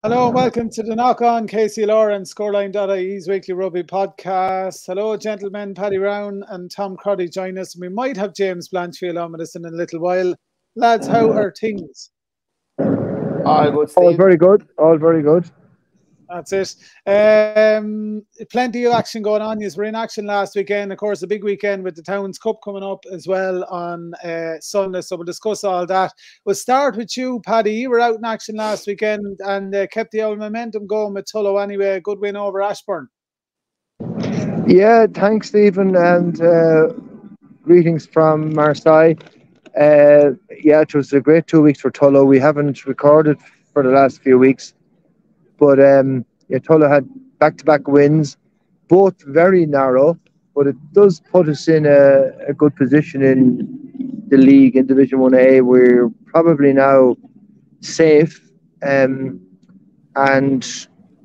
Hello and welcome to the Knock On KCLR and Scoreline.ie's weekly rugby podcast. Hello, gentlemen. Paddy Rowan and Tom Crotty join us. We might have James Blanchfield on with us in a little while. Lads, how are things? All good, Steve. All very good. All very good. That's it. Plenty of action going on. You were in action last weekend. Of course, a big weekend with the Towns Cup coming up as well on Sunday. So we'll discuss all that. We'll start with you, Paddy. You were out in action last weekend and kept the old momentum going with Tullow anyway. A good win over Ashbourne. Yeah, thanks, Stephen, and greetings from Marseille. Yeah, it was a great 2 weeks for Tullow. We haven't recorded for the last few weeks. But Tullow had back-to-back wins, both very narrow, but it does put us in a good position in the league in Division 1A. We're probably now safe, and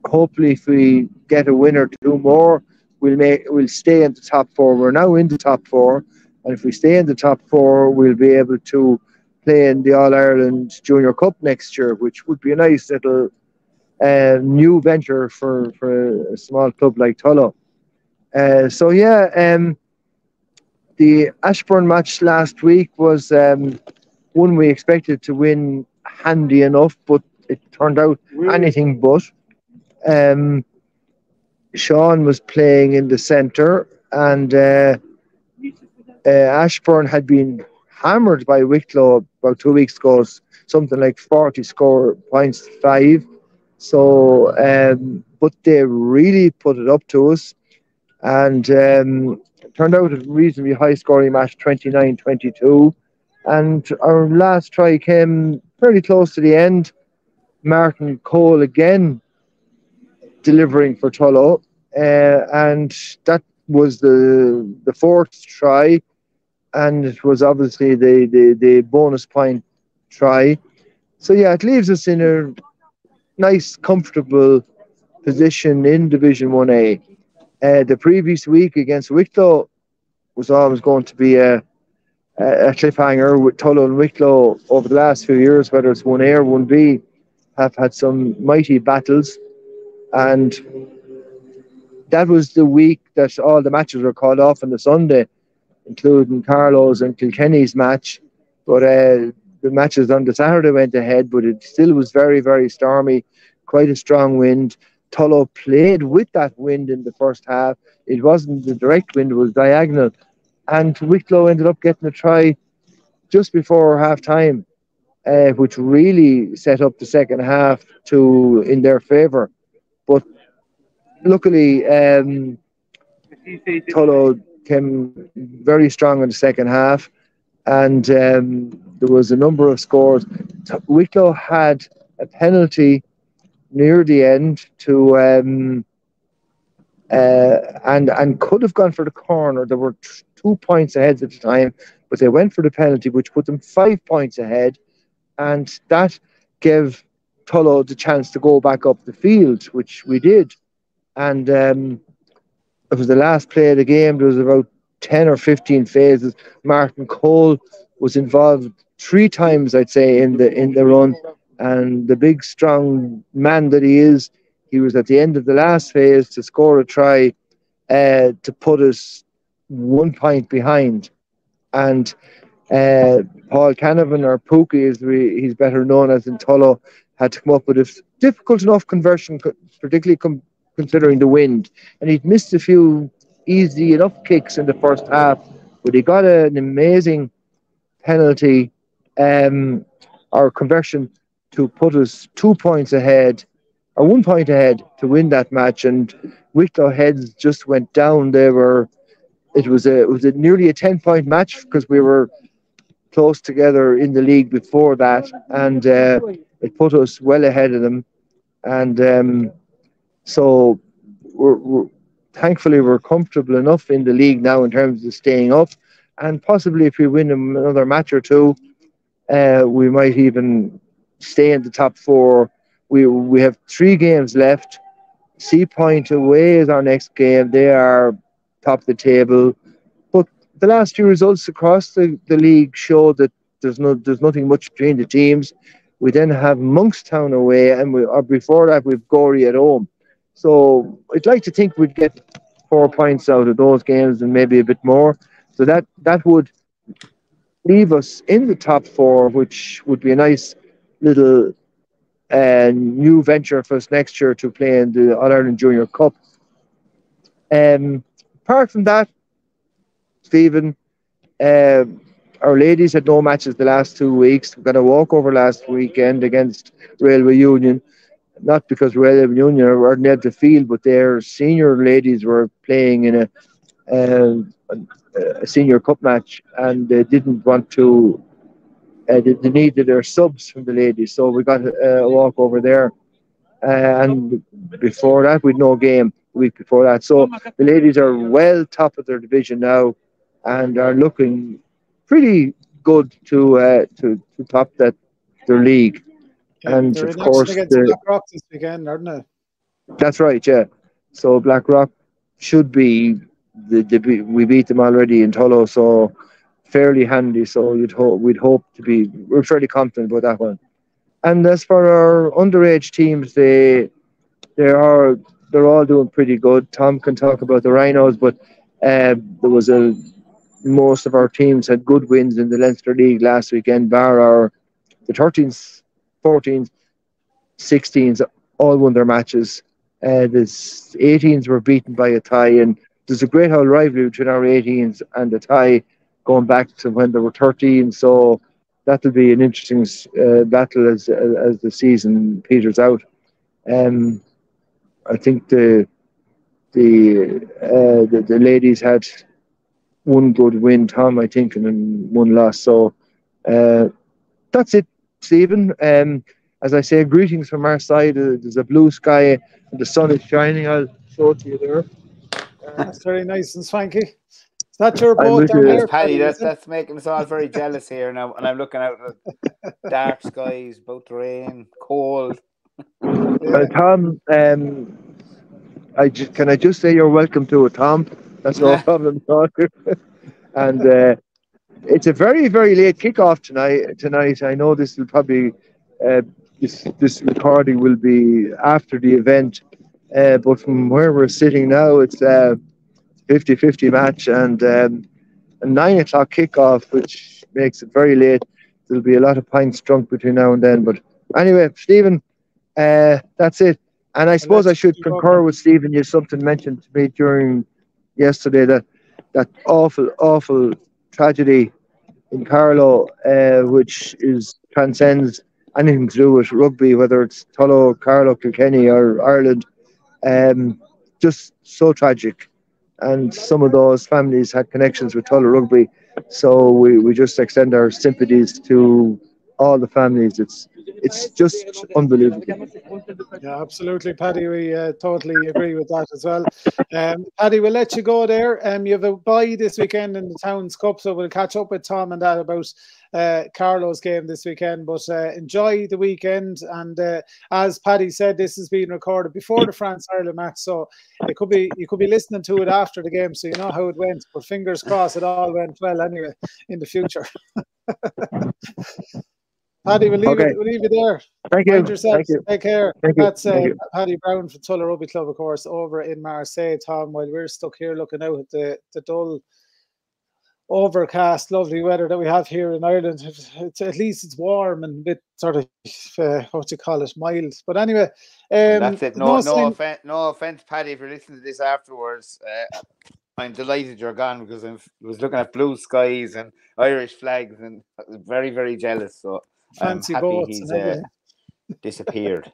hopefully if we get a win or two more, we'll stay in the top four. We're now in the top four, and if we stay in the top four, we'll be able to play in the All-Ireland Junior Cup next year, which would be a nice little new venture for a small club like Tullow. The Ashbourne match last week was one we expected to win handy enough, but it turned out anything but. Sean was playing in the centre, and Ashbourne had been hammered by Wicklow about 2 weeks ago, something like 40 score points to 5. So, but they really put it up to us, and it turned out a reasonably high-scoring match, 29-22. And our last try came fairly close to the end. Martin Cole again delivering for Tullow, and that was the fourth try, and it was obviously the bonus point try. So yeah, it leaves us in a nice, comfortable position in Division 1A. The previous week against Wicklow was always going to be a cliffhanger. With Tullow and Wicklow over the last few years, whether it's 1A or 1B, have had some mighty battles, and that was the week that all the matches were called off on the Sunday, including Carlow's and Kilkenny's match. But the matches on the Saturday went ahead, but it still was very, very stormy, quite a strong wind. Tullow played with that wind in the first half. It wasn't the direct wind, it was diagonal. And Wicklow ended up getting a try just before half-time, which really set up the second half in their favour. But luckily, Tullow came very strong in the second half, and there was a number of scores. Wicklow had a penalty near the end to and could have gone for the corner. There were 2 points ahead at the time, but they went for the penalty, which put them 5 points ahead, and that gave Tullow the chance to go back up the field, which we did. And it was the last play of the game. There was about 10 or 15 phases. Martin Cole was involved 3 times, I'd say, in the run, and the big strong man that he is, he was at the end of the last phase to score a try to put us 1 point behind. And Paul Canavan, or Pookie as he's better known as in Tullow, had to come up with a difficult enough conversion, particularly considering the wind, and he'd missed a few easy enough kicks in the first half, but he got an amazing penalty or conversion to put us 2 points ahead, or 1 point ahead, to win that match. And Wicklow heads just went down. It was nearly a 10-point match, because we were close together in the league before that, and it put us well ahead of them. And so thankfully we're comfortable enough in the league now in terms of staying up, and possibly if we win another match or two, we might even stay in the top 4. We have 3 games left. Sea Point away is our next game. They are top of the table, but the last few results across the league show that there's nothing much between the teams. We then have Monkstown away, and or before that we've Gorey at home. So I'd like to think we'd get 4 points out of those games and maybe a bit more. So that would leave us in the top 4, which would be a nice little new venture for us next year to play in the All-Ireland Junior Cup. Apart from that, Stephen, our ladies had no matches the last 2 weeks. We got a walkover last weekend against Railway Union. Not because Railway Union weren't able to field, but their senior ladies were playing in a senior cup match, and they didn't want to. They needed their subs from the ladies, so we got a walkover there. And before that, we'd no game the week before that. So the ladies are well top of their division now, and are looking pretty good to top their league. Yeah, and they're of in course, action against Blackrock this weekend, aren't they? that's right, yeah. So Blackrock should be we beat them already in Tullow, so fairly handy. So we'd hope to be. We're fairly confident about that one. And as for our underage teams, they're all doing pretty good. Tom can talk about the Rhinos, but most of our teams had good wins in the Leinster League last weekend, bar the 13s, 14s, 16s all won their matches. The 18s were beaten by a tie, and there's a great old rivalry between our 18s and the tie going back to when they were 13. So that'll be an interesting battle as the season peters out. I think the ladies had one good win, Tom, I think, and then one loss. So that's it, Stephen. As I say, greetings from our side. There's a blue sky and the sun is shining. I'll show it to you there. That's very nice and swanky. Is that your I'm boat with down you. there, Paddy, Paddy? that's making us all very jealous here now, and I'm looking out at dark skies, about to rain, cold. Yeah. Tom, can I just say you're welcome to it, Tom? That's no problem at all. And it's a very, very late kickoff tonight. I know this will probably this recording will be after the event, but from where we're sitting now, it's 50-50 match and a 9 o'clock kickoff, which makes it very late. There'll be a lot of pints drunk between now and then. But anyway, Stephen, that's it. And I suppose I should concur with Stephen. You have something mentioned to me during yesterday that awful tragedy in Carlow, which transcends anything to do with rugby, whether it's Tullow, Carlow, Kilkenny, or Ireland. Just so tragic. And some of those families had connections with Tullow Rugby. So we just extend our sympathies to all the families. It's just unbelievable. Yeah, absolutely, Paddy. We totally agree with that as well. Paddy, we'll let you go there. You have a bye this weekend in the Towns Cup, so we'll catch up with Tom and that about Carlow's game this weekend. But enjoy the weekend. And as Paddy said, this is being recorded before the France-Ireland match, so you could be listening to it after the game, so you know how it went. But fingers crossed, it all went well anyway in the future. Paddy, we'll leave you there. Thank you. Mind yourself. Thank you. Take care. Thank you. That's Thank you. Paddy Brown from Tullow Rugby Club, of course, over in Marseille, Tom, while we're stuck here looking out at the dull, overcast, lovely weather that we have here in Ireland. At least it's warm and a bit sort of, mild. But anyway. That's it. No offense, Paddy, if you're listening to this afterwards. I'm delighted you're gone because I was looking at blue skies and Irish flags and I was very, very jealous. So fancy I'm happy boats he's and everything. Disappeared.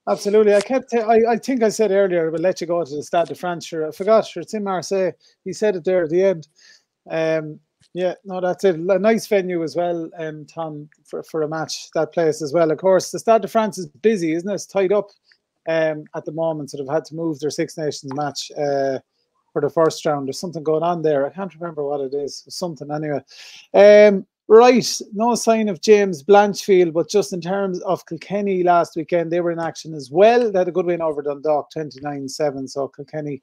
Absolutely. I think I said earlier, we'll let you go to the Stade de France. Sure, I forgot. Sure, it's in Marseille. He said it there at the end. Yeah, no, that's it. A nice venue as well, Tom, for a match, that place as well. Of course, the Stade de France is busy, isn't it? It's tied up at the moment, so they've had to move their Six Nations match for the first round. There's something going on there. I can't remember what it is. Something anyway. Right, no sign of James Blanchfield, but just in terms of Kilkenny last weekend, they were in action as well. They had a good win over Dundalk, 29-7. So Kilkenny,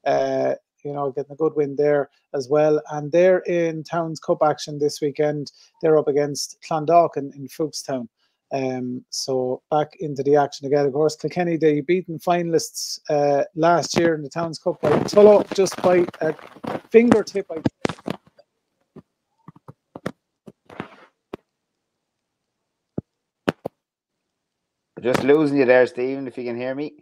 getting a good win there as well. And they're in Towns Cup action this weekend. They're up against Clondalkin in Fookstown. So back into the action again. Of course, Kilkenny, they beaten finalists last year in the Towns Cup by Tullow just by a fingertip. Just losing you there, Stephen, if you can hear me.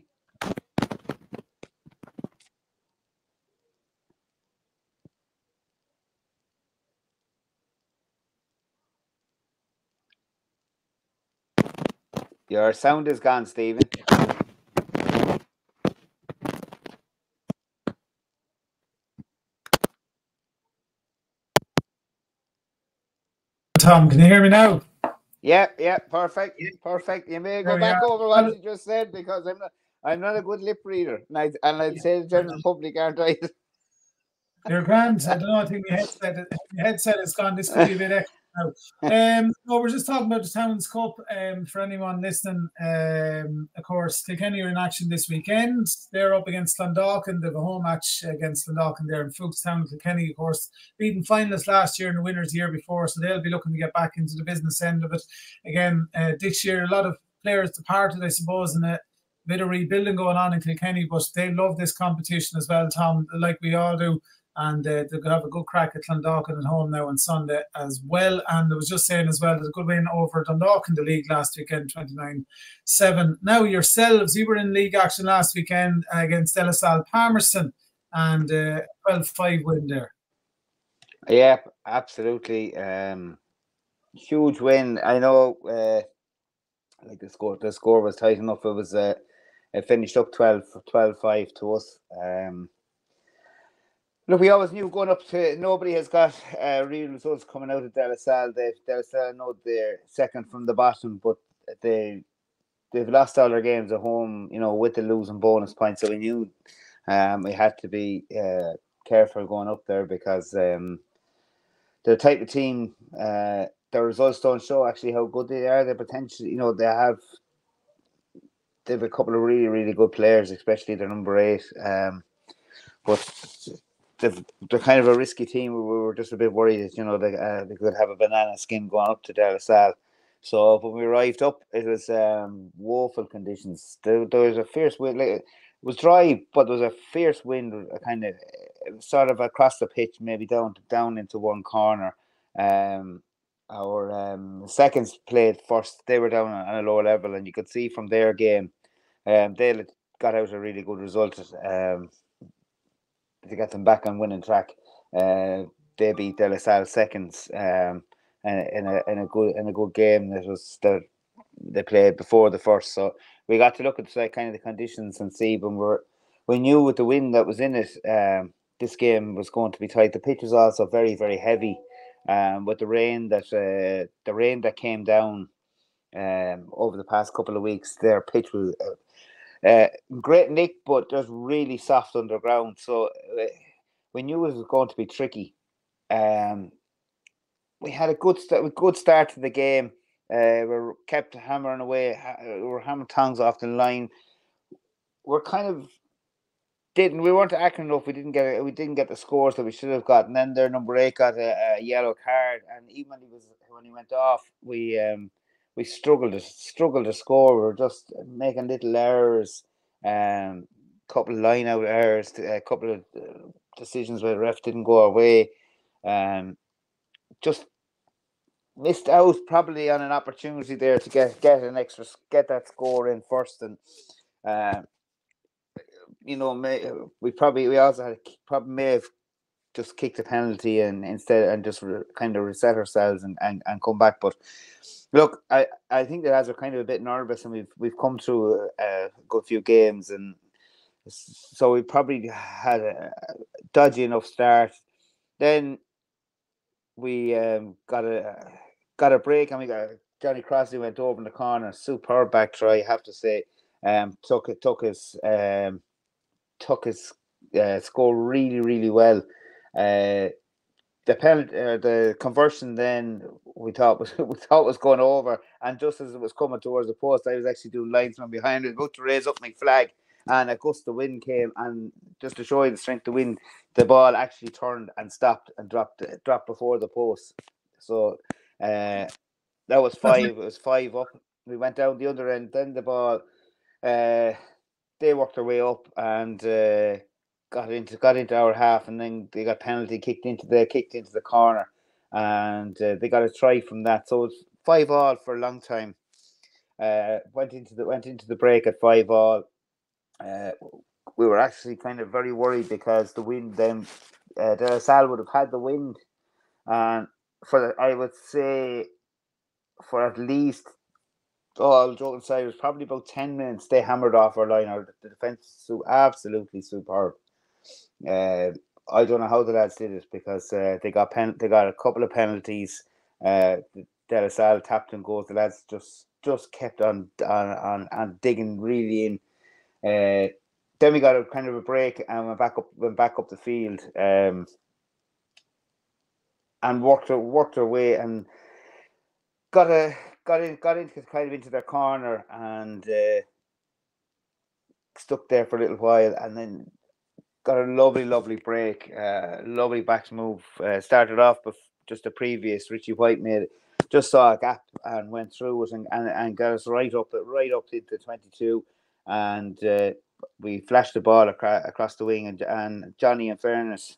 Your sound is gone, Stephen. Tom, can you hear me now? Yeah, perfect. You may go back over what you just said, because I'm not a good lip reader, and I'd say the general public aren't I? You're grand. I don't know. I think your headset is gone. This could be a bit extra now. No, we're just talking about the Towns Cup. For anyone listening, of course, Kilkenny are in action this weekend. They're up against Clondalkin. They have a home match against Clondalkin there in Fookstown. Kilkenny, of course, beaten finalists last year and the winners the year before, so they'll be looking to get back into the business end of it again this year. A lot of players departed, I suppose, in a bit of rebuilding going on in Kilkenny, but they love this competition as well, Tom, like we all do. And they're going to have a good crack at Clondalkin at home now on Sunday as well. And I was just saying as well, there's a good win over Dundalk in the league last weekend, 29-7. Now yourselves, you were in league action last weekend against Delasal Palmerston, and 12-5 win there. Yeah, absolutely. Huge win. I know like the score was tight enough. It was it finished up 12-5 to us. Look, we always knew going up to, nobody has got real results coming out of Delasal. Delasal know they're second from the bottom, but they've lost all their games at home, with the losing bonus points. So we knew we had to be careful going up there, because they're the type of team, their results don't show actually how good they are. They're potentially, they have a couple of really, really good players, especially their number 8. But they're kind of a risky team. We were just a bit worried that, they could have a banana skin going up to Delasal. So when we arrived up, it was woeful conditions. There was a fierce wind. It was dry, but there was a fierce wind, kind of sort of across the pitch, maybe down into one corner. Our seconds played first. They were down on a lower level, and you could see from their game, they got out a really good result. To get them back on winning track, they beat Delasal seconds in a good game. That was they played before the first, so we got to look at kind of the conditions and see. When we knew with the wind that was in it, this game was going to be tight. The pitch was also very, very heavy, with the rain that came down over the past couple of weeks. Their pitch was great nick, but just really soft underground. So we knew it was going to be tricky. We had a good start to the game. We kept hammering away. We were hammering tongs off the line. We weren't accurate enough. We didn't get the scores that we should have got. And then their number 8 got a yellow card. And even when he went off, we struggled to score. We were just making little errors, couple of line out errors, a couple of decisions where the ref didn't go our way. Just missed out probably on an opportunity there to get that score in first, and we also may have just kicked a penalty and just kind of reset ourselves and come back. But look, I think the lads are kind of a bit nervous, and we've come through a good few games, and so we probably had a dodgy enough start. Then we got a break, and we got Johnny Crossley went over in the corner, superb back try, I have to say. Took his score really, really well. The penalty, the conversion, then we thought was going over, and just as it was coming towards the post, I was actually doing linesman behind it, about to raise up my flag, and a gust of wind came, and just to show you the strength of the wind, the ball actually turned and stopped and dropped before the post. So that was 5. It was 5 up. we went down the other end. Then the ball, they worked their way up and got into our half, and then they got penalty kicked into the corner, and they got a try from that. So it's 5-5 for a long time. Went into the break at 5-5. We were actually kind of very worried because the wind then De La Salle would have had the wind, and I would say for at least, all joking aside, it was probably about 10 minutes they hammered off our line. The defence was so absolutely superb. I don't know how the lads did it because they got a couple of penalties. De La Salle tapped and goals. The lads just kept on digging really in. Then we got a kind of a break and went back up the field, and worked our way and got into their corner and stuck there for a little while, and then got a lovely break, lovely back move. Started off with just a previous Richie White made it, just saw a gap and went through it and got us right up into 22, and we flashed the ball across the wing, and Johnny, in fairness,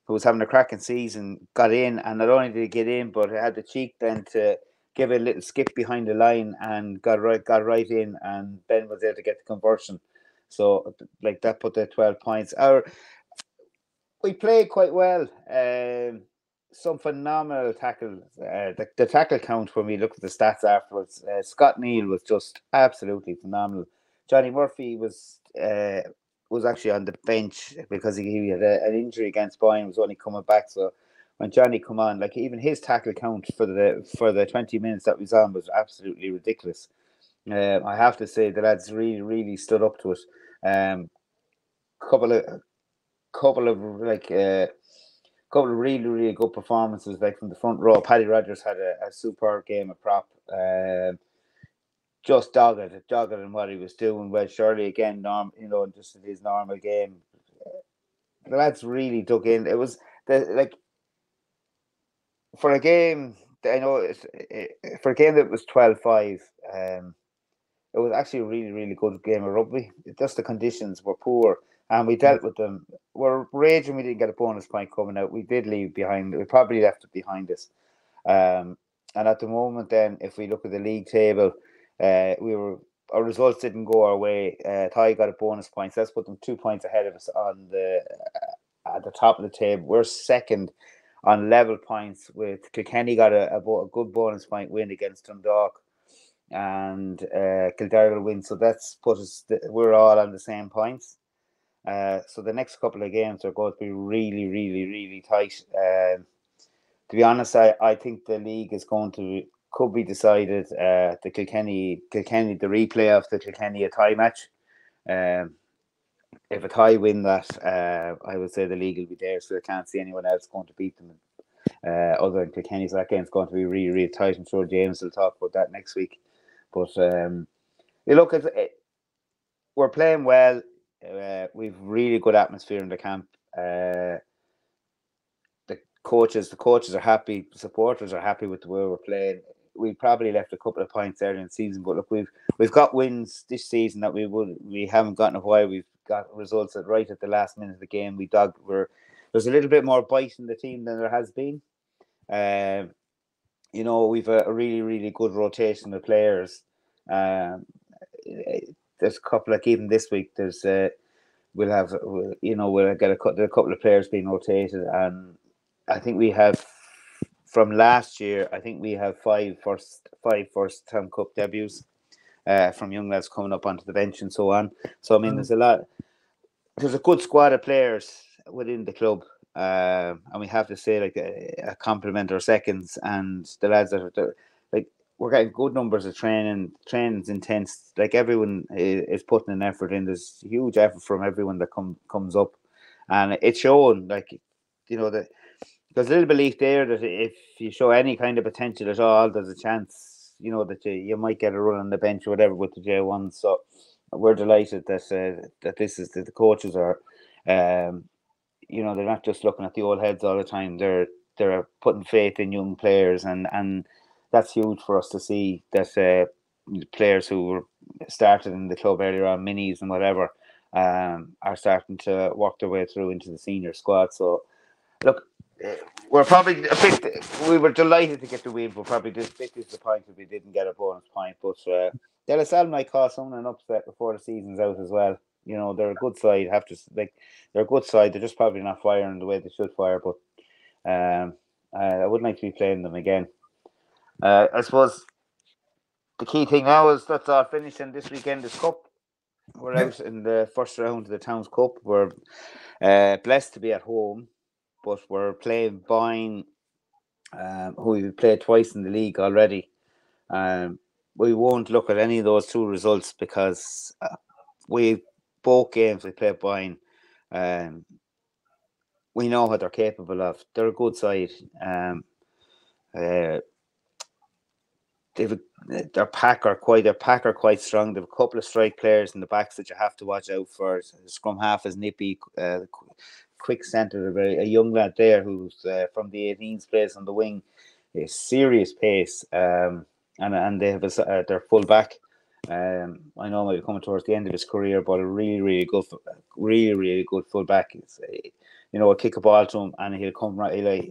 who was having a cracking season, got in, and not only did he get in, but had the cheek then to give it a little skip behind the line and got right in, and Ben was there to get the conversion. So like that put the 12 points. We played quite well. Some phenomenal tackles. The tackle count when we looked at the stats afterwards, Scott Neal was just absolutely phenomenal. Johnny Murphy was actually on the bench because he had an injury against Boyne, was only coming back. So when Johnny come on, like even his tackle count for the 20 minutes that we was on was absolutely ridiculous. I have to say the lads really stood up to it. Couple of really good performances, like from the front row. Paddy Rogers had a superb game of prop. Just dogged in what he was doing. Well, Shirley again, just in his normal game. The lads really dug in. It was for a game. I know for a game that was 12-5. It was actually a really good game of rugby. Just the conditions were poor, and we dealt with them. We're raging we didn't get a bonus point coming out. We did leave behind. We probably left it behind us. And at the moment, then, if we look at the league table, our results didn't go our way. Ty got a bonus point, so let's put them 2 points ahead of us at the top of the table. We're second on level points with Kilkenny got a good bonus point win against Dundalk, and Kildare will win. So that's put us. We're all on the same points. So the next couple of games are going to be really tight. To be honest, I think the league is could be decided. The Kilkenny, the replay of the Kilkenny a tie match. If a tie win that, I would say the league will be there. So I can't see anyone else going to beat them. Other than Kilkenny, so that game's going to be really tight. I'm sure James will talk about that next week. But you look at it, we're playing well. We've really good atmosphere in the camp. The coaches are happy. Supporters are happy with the way we're playing. We probably left a couple of points early in the season, but look, we've got wins this season that we haven't gotten a while. We've got results right at the last minute of the game. There's a little bit more bite in the team than there has been. We've a really good rotation of players. There's a couple, like even this week. We'll get a couple of players being rotated, and I think we have from last year. I think we have five first Town Cup debuts from young lads coming up onto the bench and so on. So I mean, there's a good squad of players within the club. And we have to say, like, a compliment our seconds and the lads that are like, we're getting good numbers of training. Training's intense. Like, everyone is putting an effort in. There's huge effort from everyone that comes up, and it's showing. Like, that there's a little belief there that if you show any kind of potential at all, there's a chance, that you might get a run on the bench or whatever with the J1. So we're delighted that this is the coaches are. They're not just looking at the old heads all the time. They're putting faith in young players, and that's huge for us to see that players who were started in the club earlier on, minis and whatever, are starting to work their way through into the senior squad. So, look, we're probably we were delighted to get the win, but probably just a bit disappointed we didn't get a bonus point. But De La Salle might cause someone an upset before the season's out as well. You know, they're a good side. They're a good side. They're just probably not firing the way they should fire. But I would like to be playing them again. I suppose the key thing now is that's all finishing this weekend is Cup. We're out in the first round of the Towns Cup. We're blessed to be at home, but we're playing Boyne, who we've played twice in the league already. We won't look at any of those two results because both games we played Boyne. We know what they're capable of. They're a good side. Their pack are quite strong. They have a couple of strike players in the backs that you have to watch out for. Scrum half is nippy, quick centre, a young lad there who's from the 18s plays on the wing, a serious pace. And they have their full back. I know maybe coming towards the end of his career, but a really good full back. It's a kick a ball to him and he'll come right.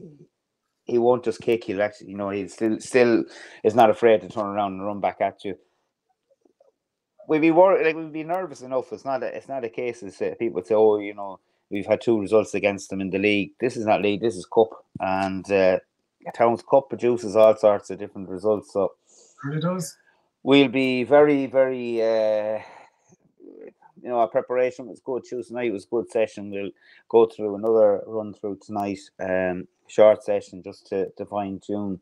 He won't just kick. He'll actually, he's still is not afraid to turn around and run back at you. We'd be worried, we'd be nervous enough. It's not a case of people say, oh, we've had 2 results against them in the league. This is not league. This is cup, and Towns Cup produces all sorts of different results. So it does. We'll be very, very. Our preparation was good. Tuesday night was a good session. We'll go through another run through tonight. Short session just to fine tune.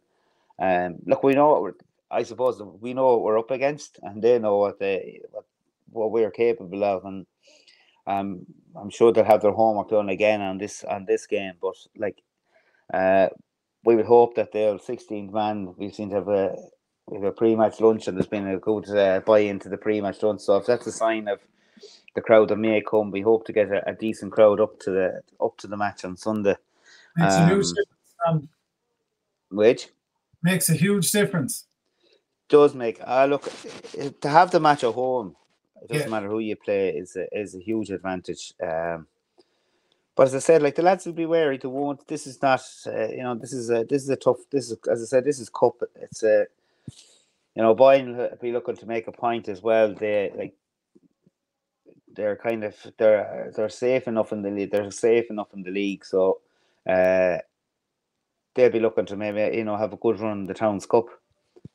Look, we know. I suppose we know what we're up against, and they know what we're capable of, and I'm sure they'll have their homework done again on this game. But we would hope that they'll 16th man. We seem to have a pre-match lunch, and there's been a good buy into the pre-match lunch. So if that's a sign of the crowd that may come, we hope to get a decent crowd up to the match on Sunday. Makes a huge difference. Which makes a huge difference. Does make look to have the match at home. It doesn't matter who you play. Is a huge advantage. But as I said, the lads will be wary. They won't. This is not. This is a tough. This is, as I said, this is cup. It's Boyne will be looking to make a point as well. They're kind of they're safe enough in the league. They're safe enough in the league, so they'll be looking to maybe have a good run in the Towns Cup,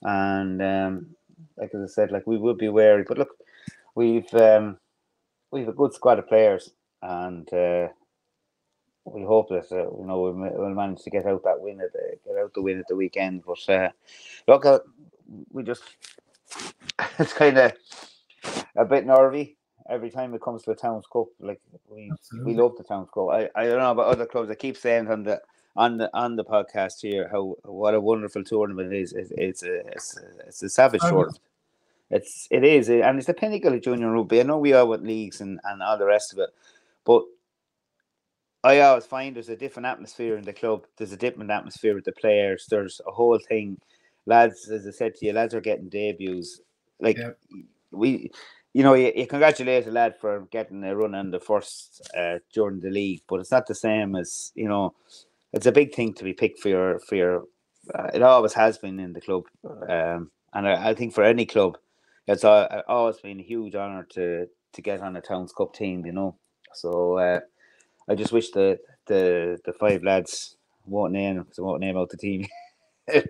and as I said, we will be wary. But look, we've a good squad of players, and we hope that we'll manage to get out that win the win at the weekend. But look, we just it's kind of a bit nervy every time it comes to the Towns Cup. We love the Towns Cup. I don't know about other clubs. I keep saying on the podcast here what a wonderful tournament it is. It's a savage tournament. It is, and it's the pinnacle of junior rugby. I know we are with leagues and all the rest of it, but I always find there's a different atmosphere in the club. There's a different atmosphere with the players. There's a whole thing. Lads, as I said to you, lads are getting debuts. You congratulate a lad for getting a run on the first during the league, but it's not the same as it's a big thing to be picked for your. It always has been in the club, and I think for any club, it's always been a huge honour to get on a Towns Cup team. So I just wish the 5 lads won't name because I won't name out the team,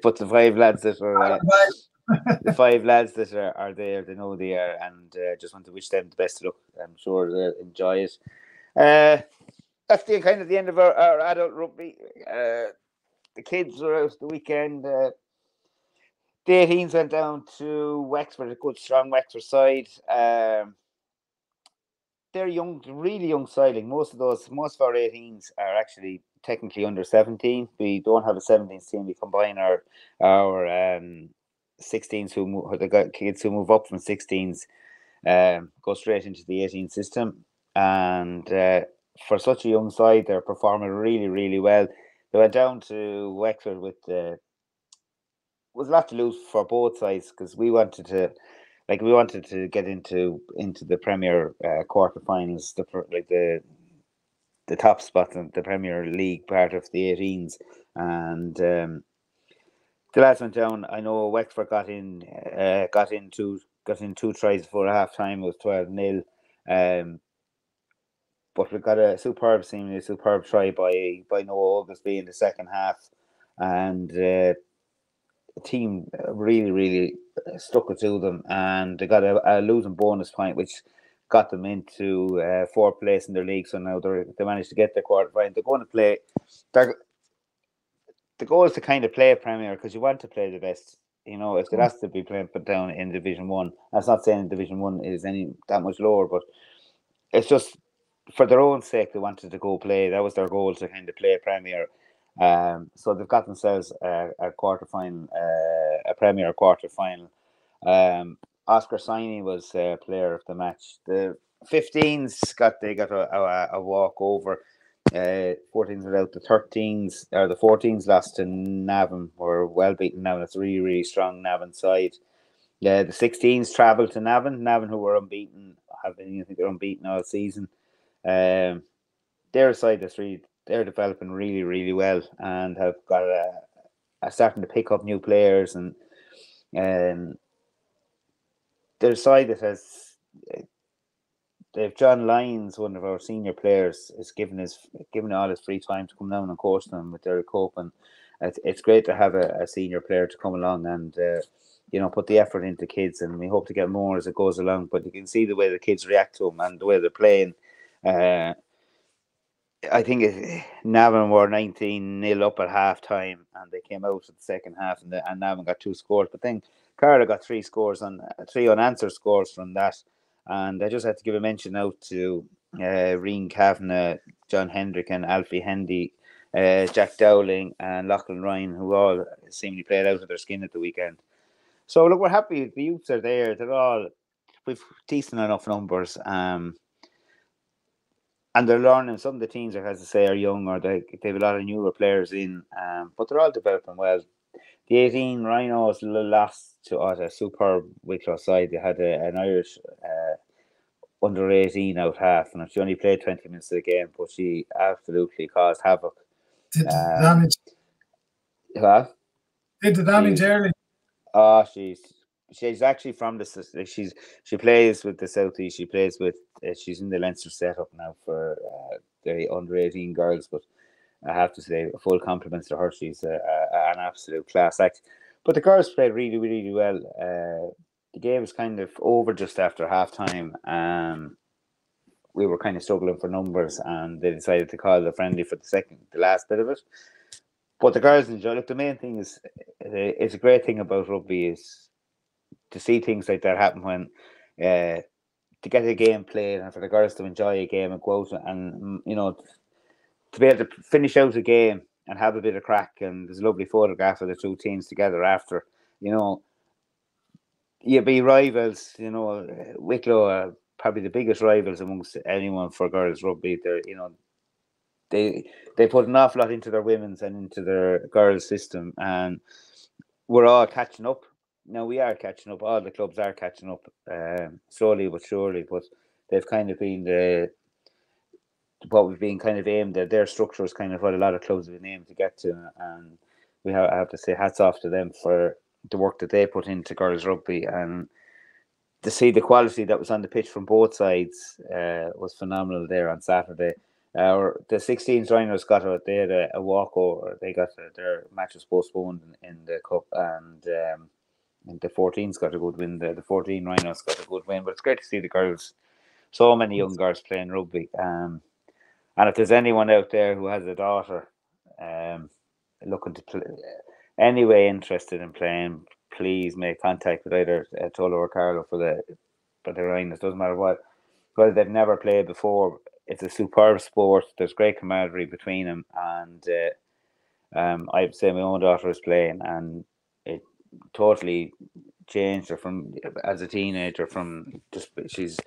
but the 5 lads that are. The 5 lads that are there, they know they are, and just want to wish them the best of luck. I'm sure they'll enjoy it. That's the end of our adult rugby. The kids were out the weekend. The 18s went down to Wexford, a good strong Wexford side. They're young, really young side. Most of our 18s are actually technically under 17. We don't have a 17s team. We combine our 16s the kids who move up from 16s go straight into the 18 system, and for such a young side they're performing really, really well. They went down to Wexford with was a lot to lose for both sides because we wanted to get into the Premier quarterfinals, the top spot in the Premier League part of the 18s, and the lads went down. I know Wexford got in two tries before half time. It was 12-0. But we got a seemingly superb try by Noah Oglesby in the second half, and the team really stuck it to them, and they got a losing bonus point, which got them into fourth place in their league. So now they managed to get their quarterfinal. They're going to play. The goal is to kind of play a Premier because you want to play the best. You know, if it has to be put down in Division 1, that's not saying Division 1 is that much lower, but it's just for their own sake they wanted to go play. That was their goal, to kind of play a Premier. So they've got themselves a quarterfinal, a Premier quarterfinal. Oscar Siney was player of the match. The 15s got a walk over. 14s without. The 13s or the 14s lost to Navan. Were well beaten now. It's a really strong Navan side. The 16s travelled to Navan. Navan, who were unbeaten, I think they're unbeaten all season. Their side they're developing really well and have got a starting to pick up new players, and their side that has they've John Lyons, one of our senior players, is given all his free time to come down and coach them with Derek Cope, and it's great to have a senior player to come along and put the effort into kids, and we hope to get more as it goes along. But you can see the way the kids react to them and the way they're playing. I think Navan were 19-0 up at half time, and they came out at the second half, and Navan got 2 scores. But then Carlow got 3 unanswered scores from that. And I just had to give a mention out to Reen Kavanagh, John Hendrick, and Alfie Hendy, Jack Dowling, and Lachlan Ryan, who all seemingly played out of their skin at the weekend. So look, we're happy. The youths are there. We've decent enough numbers. And they're learning. Some of the teams, as I say, are young, or they have a lot of newer players in, but they're all developing well. The 18 Rhinos lost to a superb Wicklow side. They had an Irish under 18 out half, and she only played 20 minutes of the game, but she absolutely caused havoc. Did the damage? What? Did the damage early? Oh, she's actually from she plays with the Southeast. She plays with she's in the Leinster setup now for the under 18 girls. But I have to say, full compliments to her. She's an absolute class act. But the girls played really well. The game was kind of over just after half time. We were kind of struggling for numbers, and they decided to call the friendly for the last bit of it. But the girls enjoy. Look, the main thing is, it's a great thing about rugby is to see things like that happen when to get a game played, and for the girls to enjoy a game and go out and to be able to finish out a game and have a bit of crack. And there's a lovely photograph of the two teams together after. You be rivals. Wicklow are probably the biggest rivals amongst anyone for girls rugby. They put an awful lot into their women's and into their girls' system, and we're all catching up. Now we are catching up. All the clubs are catching up, slowly but surely. But they've kind of been what we've been kind of aimed at. Their structure is kind of what a lot of clubs have been aimed to get to, and I have to say hats off to them for the work that they put into girls rugby, and to see the quality that was on the pitch from both sides was phenomenal there on Saturday. The 16s Rhinos they had a walkover. They got their match was postponed in the cup, and the 14s got a good win. The 14 Rhinos got a good win. But it's great to see the girls, so many young girls playing rugby. And if there's anyone out there who has a daughter looking to play, anyway interested in playing, please make contact with either Tullow or Carlow for the Rhinos. Doesn't matter whether they've never played before. It's a superb sport. There's great camaraderie between them, and I would say my own daughter is playing, and it totally changed her from as a teenager. She's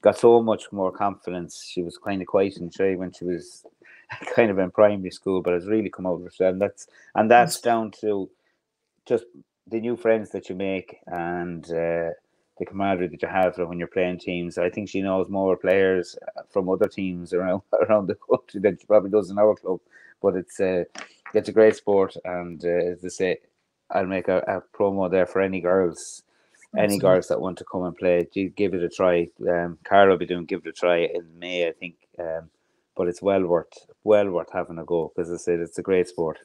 got so much more confidence. She was kind of quiet and shy when she was kind of in primary school, but has really come out of herself. And that's down to just new friends that you make and the camaraderie that you have when you're playing teams. I think she knows more players from other teams around the country than she probably does in our club. But it's a great sport, and as I say, I'll make a promo there for any girls. Any girls that want to come and play, give it a try. Carlo will be doing give it a try in May, I think. But it's well worth having a go, because as I said, it's a great sport.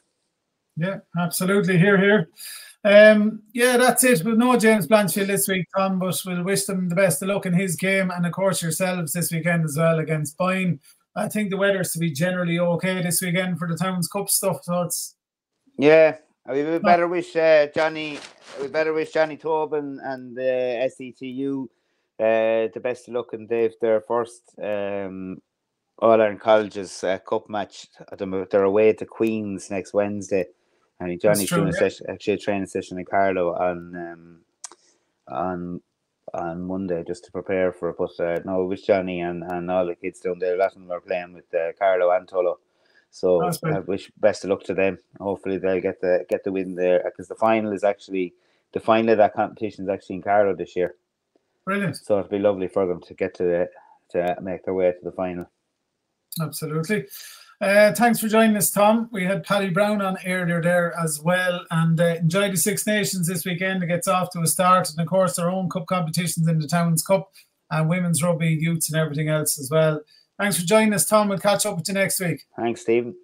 Yeah, absolutely. Here. Yeah, that's it. We'll no James Blanchfield this week, Tom, but we'll wish them the best of luck in his game, and of course yourselves this weekend as well against Boyne. I think the weather's to be generally okay this weekend for the Towns Cup stuff, so it's we better wish Johnny Tobin and the SETU the best of luck, and they've their first All-Ireland Colleges Cup match. They're away to Queen's next Wednesday, and Johnny's doing a training session in Carlow on Monday just to prepare for it. But no, wish Johnny and all the kids down there. A lot of them are playing with Carlow and Tullow. So I wish best of luck to them. Hopefully they'll get the win there, because the final of that competition is actually in Carlow this year. Brilliant. So it'll be lovely for them to get to make their way to the final. Absolutely. Thanks for joining us, Tom. We had Paddy Brown on earlier there as well, and enjoy the Six Nations this weekend. It gets off to a start, and of course their own cup competitions in the Towns Cup and women's rugby, youths and everything else as well. Thanks for joining us, Tom. We'll catch up with you next week. Thanks, Stephen.